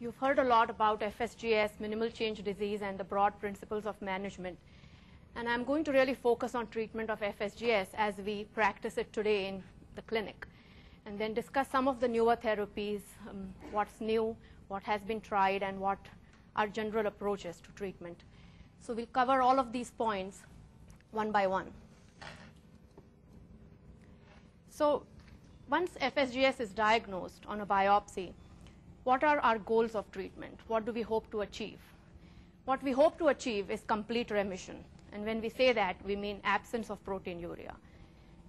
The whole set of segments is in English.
You've heard a lot about FSGS, minimal change disease, and the broad principles of management. And I'm going to really focus on treatment of FSGS as we practice it today in the clinic, and then discuss some of the newer therapies, what's new, what has been tried, and what are general approaches to treatment. So we'll cover all of these points one by one. So once FSGS is diagnosed on a biopsy, what are our goals of treatment? What do we hope to achieve? What we hope to achieve is complete remission. And when we say that, we mean absence of proteinuria.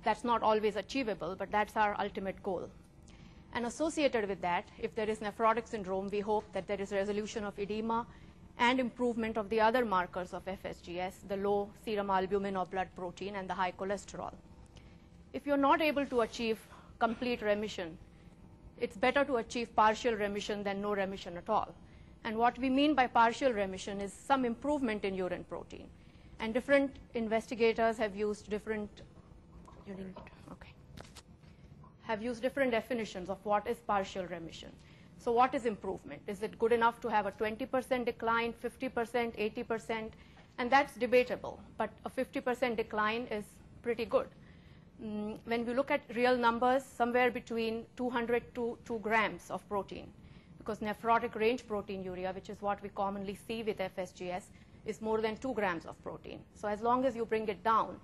That's not always achievable, but that's our ultimate goal. And associated with that, if there is nephrotic syndrome, we hope that there is resolution of edema and improvement of the other markers of FSGS, the low serum albumin or blood protein and the high cholesterol. If you're not able to achieve complete remission, it's better to achieve partial remission than no remission at all. And what we mean by partial remission is some improvement in urine protein. And different investigators have used different definitions of what is partial remission. So what is improvement? Is it good enough to have a 20% decline, 50%, 80%? And that's debatable, but a 50% decline is pretty good. When we look at real numbers, somewhere between 200 to 2 grams of protein, because nephrotic range proteinuria, which is what we commonly see with FSGS, is more than 2 grams of protein. So as long as you bring it down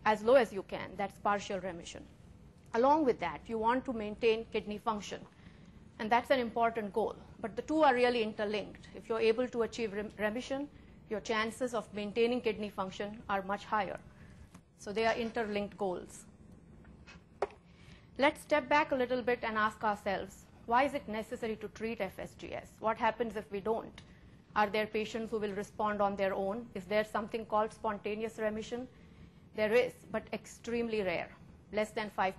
as low as you can, that's partial remission. Along with that, you want to maintain kidney function, and that's an important goal. But the two are really interlinked. If you're able to achieve remission, your chances of maintaining kidney function are much higher. So they are interlinked goals. Let's step back a little bit and ask ourselves, why is it necessary to treat FSGS? What happens if we don't? Are there patients who will respond on their own? Is there something called spontaneous remission? There is, but extremely rare, less than 5%.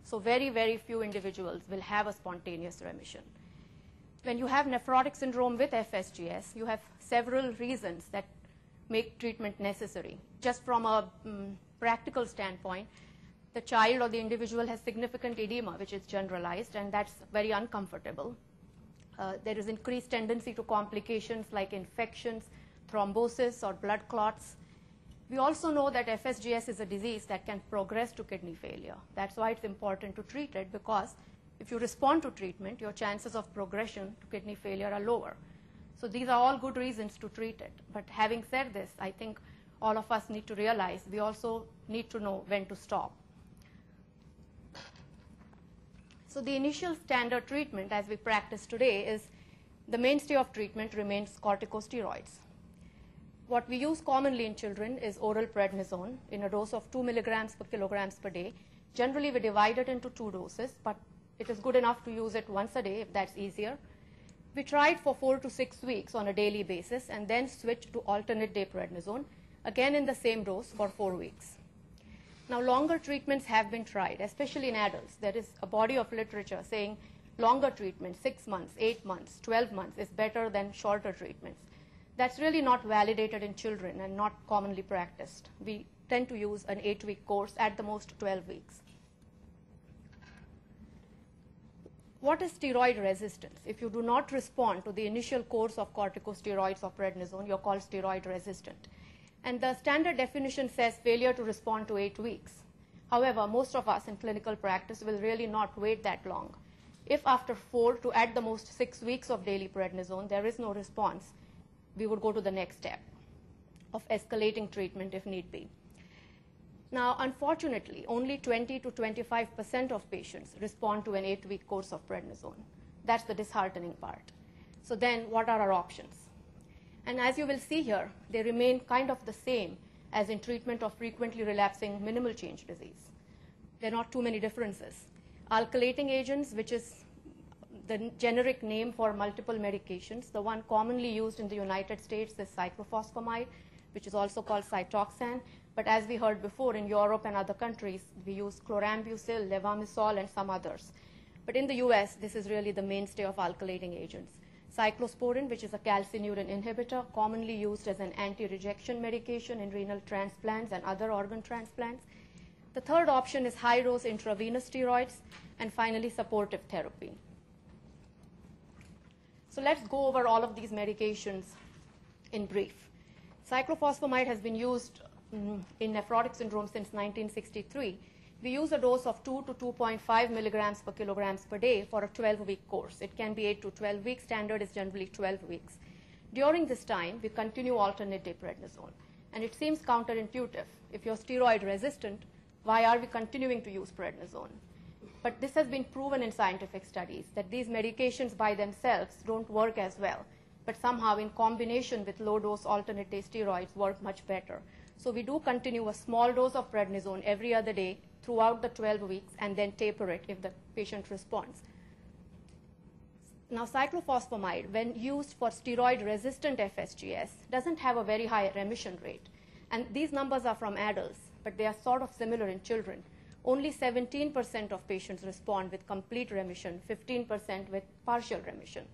So very, very few individuals will have a spontaneous remission. When you have nephrotic syndrome with FSGS, you have several reasons that make treatment necessary. Just from a practical standpoint, the child or the individual has significant edema, which is generalized, and that's very uncomfortable. There is increased tendency to complications like infections, thrombosis, or blood clots. We also know that FSGS is a disease that can progress to kidney failure. That's why it's important to treat it, because if you respond to treatment, your chances of progression to kidney failure are lower. So these are all good reasons to treat it. But having said this, I think all of us need to realize we also need to know when to stop. So the initial standard treatment as we practice today is the mainstay of treatment remains corticosteroids. What we use commonly in children is oral prednisone in a dose of 2 milligrams per kilograms per day. Generally, we divide it into 2 doses, but it is good enough to use it once a day if that's easier. We tried for 4 to 6 weeks on a daily basis and then switched to alternate day prednisone, again in the same dose for 4 weeks. Now, longer treatments have been tried, especially in adults. There is a body of literature saying longer treatment, 6 months, 8 months, 12 months is better than shorter treatments. That's really not validated in children and not commonly practiced. We tend to use an 8-week course, at the most 12 weeks. What is steroid resistance? If you do not respond to the initial course of corticosteroids or prednisone, you're called steroid resistant. And the standard definition says failure to respond to 8 weeks. However, most of us in clinical practice will really not wait that long. If after 4 to at the most 6 weeks of daily prednisone there is no response, we would go to the next step of escalating treatment if need be. Now, unfortunately, only 20 to 25% of patients respond to an 8-week course of prednisone. That's the disheartening part. So then what are our options? And as you will see here, they remain kind of the same as in treatment of frequently relapsing minimal change disease. There are not too many differences. Alkylating agents, which is the generic name for multiple medications, the one commonly used in the United States is cyclophosphamide, which is also called Cytoxan. But as we heard before, in Europe and other countries, we use chlorambucil, levamisole, and some others. But in the US, this is really the mainstay of alkylating agents. Cyclosporin, which is a calcineurin inhibitor, commonly used as an anti-rejection medication in renal transplants and other organ transplants. The third option is high-dose intravenous steroids, and finally supportive therapy. So let's go over all of these medications in brief. Cyclophosphamide has been used in nephrotic syndrome since 1963. We use a dose of 2 to 2.5 milligrams per kilograms per day for a 12-week course. It can be 8 to 12 weeks. Standard is generally 12 weeks. During this time, we continue alternate day prednisone. And it seems counterintuitive. If you're steroid resistant, why are we continuing to use prednisone? But this has been proven in scientific studies that these medications by themselves don't work as well, but somehow in combination with low-dose alternate-day steroids work much better. So we do continue a small dose of prednisone every other day throughout the 12 weeks and then taper it if the patient responds. Now, cyclophosphamide, when used for steroid-resistant FSGS, doesn't have a very high remission rate. And these numbers are from adults, but they are sort of similar in children. Only 17% of patients respond with complete remission, 15% with partial remission.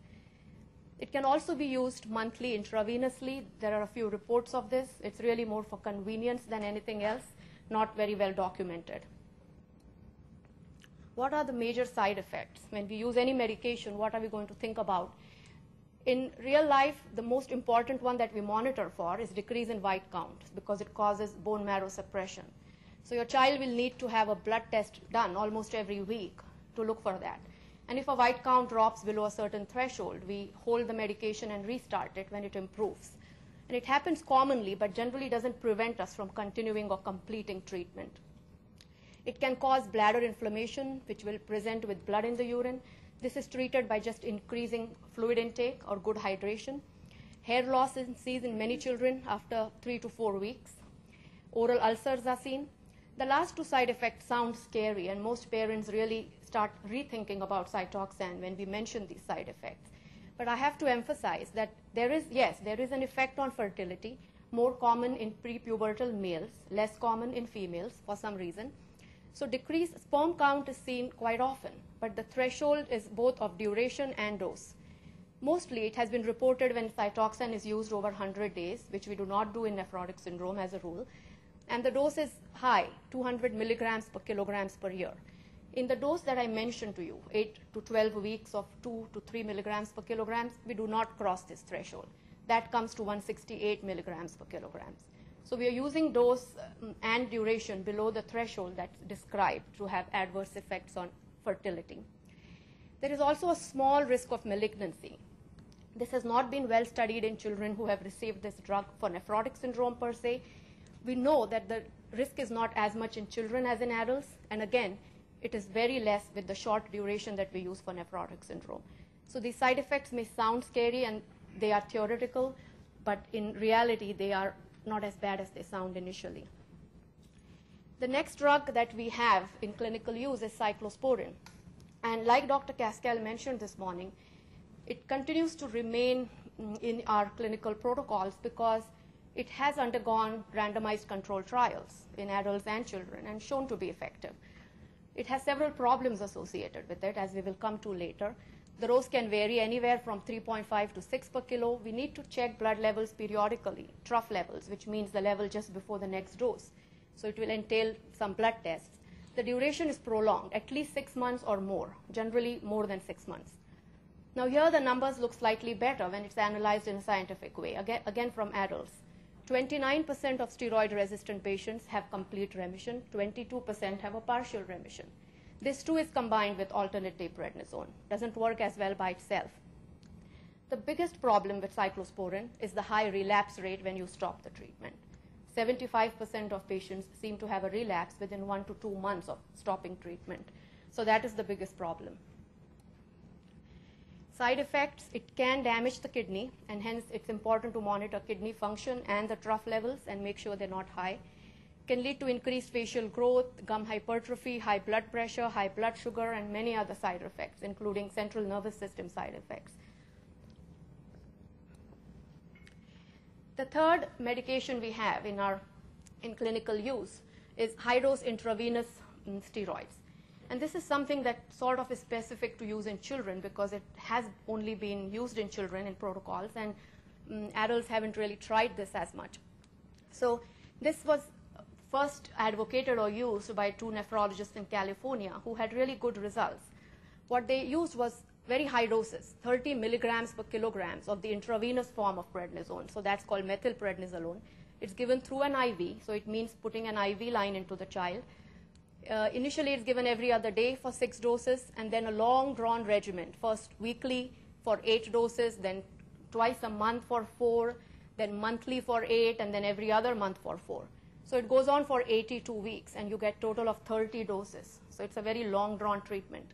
It can also be used monthly intravenously. There are a few reports of this. It's really more for convenience than anything else, not very well documented. What are the major side effects? When we use any medication, what are we going to think about? In real life, the most important one that we monitor for is decrease in white count because it causes bone marrow suppression. So your child will need to have a blood test done almost every week to look for that. And if a white count drops below a certain threshold, we hold the medication and restart it when it improves. And it happens commonly, but generally doesn't prevent us from continuing or completing treatment. It can cause bladder inflammation, which will present with blood in the urine. This is treated by just increasing fluid intake or good hydration. Hair loss is seen in many children after 3 to 4 weeks. Oral ulcers are seen. The last two side effects sound scary, and most parents really start rethinking about Cytoxan when we mention these side effects. But I have to emphasize that there is an effect on fertility, more common in prepubertal males, less common in females for some reason. So decreased sperm count is seen quite often, but the threshold is both of duration and dose. Mostly it has been reported when Cytoxan is used over 100 days, which we do not do in nephrotic syndrome as a rule. And the dose is high, 200 milligrams per kilograms per year. In the dose that I mentioned to you, 8 to 12 weeks of 2 to 3 milligrams per kilograms, we do not cross this threshold. That comes to 168 milligrams per kilograms. So we are using dose and duration below the threshold that's described to have adverse effects on fertility. There is also a small risk of malignancy. This has not been well studied in children who have received this drug for nephrotic syndrome per se. We know that the risk is not as much in children as in adults, and again, it is very less with the short duration that we use for nephrotic syndrome. So these side effects may sound scary and they are theoretical, but in reality, they are not as bad as they sound initially. The next drug that we have in clinical use is cyclosporin. And like Dr. Kaskel mentioned this morning, it continues to remain in our clinical protocols because it has undergone randomized controlled trials in adults and children and shown to be effective. It has several problems associated with it, as we will come to later. The dose can vary anywhere from 3.5 to 6 per kilo. We need to check blood levels periodically, trough levels, which means the level just before the next dose. So it will entail some blood tests. The duration is prolonged, at least 6 months or more, generally more than 6 months. Now here the numbers look slightly better when it's analyzed in a scientific way, again from adults. 29% of steroid-resistant patients have complete remission, 22% have a partial remission. This too is combined with alternate-day prednisone. Doesn't work as well by itself. The biggest problem with cyclosporin is the high relapse rate when you stop the treatment. 75% of patients seem to have a relapse within 1 to 2 months of stopping treatment. So that is the biggest problem. Side effects, it can damage the kidney, and hence it's important to monitor kidney function and the trough levels and make sure they're not high. Can lead to increased facial growth, gum hypertrophy, high blood pressure, high blood sugar, and many other side effects, including central nervous system side effects. The third medication we have in clinical use is high-dose intravenous steroids. And this is something that sort of is specific to use in children because it has only been used in children in protocols, and adults haven't really tried this as much. So this was first advocated or used by 2 nephrologists in California who had really good results. What they used was very high doses, 30 milligrams per kilograms of the intravenous form of prednisone. So that's called methylprednisolone. It's given through an IV, so it means putting an IV line into the child. Initially, it's given every other day for 6 doses, and then a long drawn regimen, first weekly for 8 doses, then twice a month for 4, then monthly for 8, and then every other month for 4. So it goes on for 82 weeks, and you get total of 30 doses. So it's a very long drawn treatment.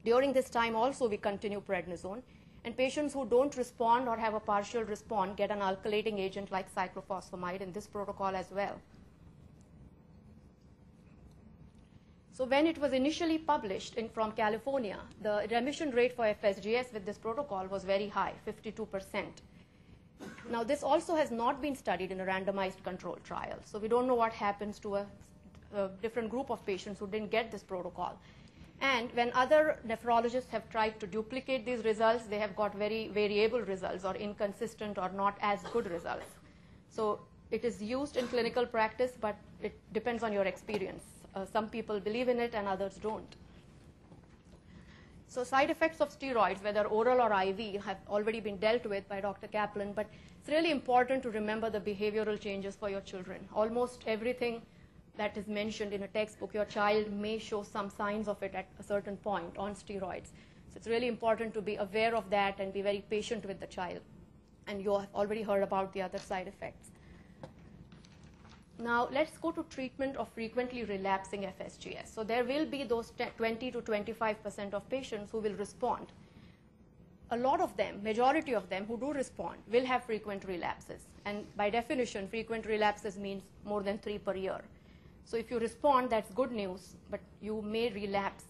During this time also we continue prednisone, and patients who don't respond or have a partial response get an alkylating agent like cyclophosphamide in this protocol as well. So when it was initially published from California, the remission rate for FSGS with this protocol was very high, 52%. Now this also has not been studied in a randomized controlled trial, so we don't know what happens to a different group of patients who didn't get this protocol. And when other nephrologists have tried to duplicate these results, they have got very variable results or inconsistent or not as good results. So it is used in clinical practice, but it depends on your experience. Some people believe in it and others don't. So side effects of steroids, whether oral or IV, have already been dealt with by Dr. Kaplan, but it's really important to remember the behavioral changes for your children. Almost everything that is mentioned in a textbook, your child may show some signs of it at a certain point on steroids. So it's really important to be aware of that and be very patient with the child. And you have already heard about the other side effects. Now let's go to treatment of frequently relapsing FSGS. So there will be those 20 to 25% of patients who will respond. A lot of them, majority of them who do respond, will have frequent relapses. And by definition, frequent relapses means more than 3 per year. So if you respond, that's good news, but you may relapse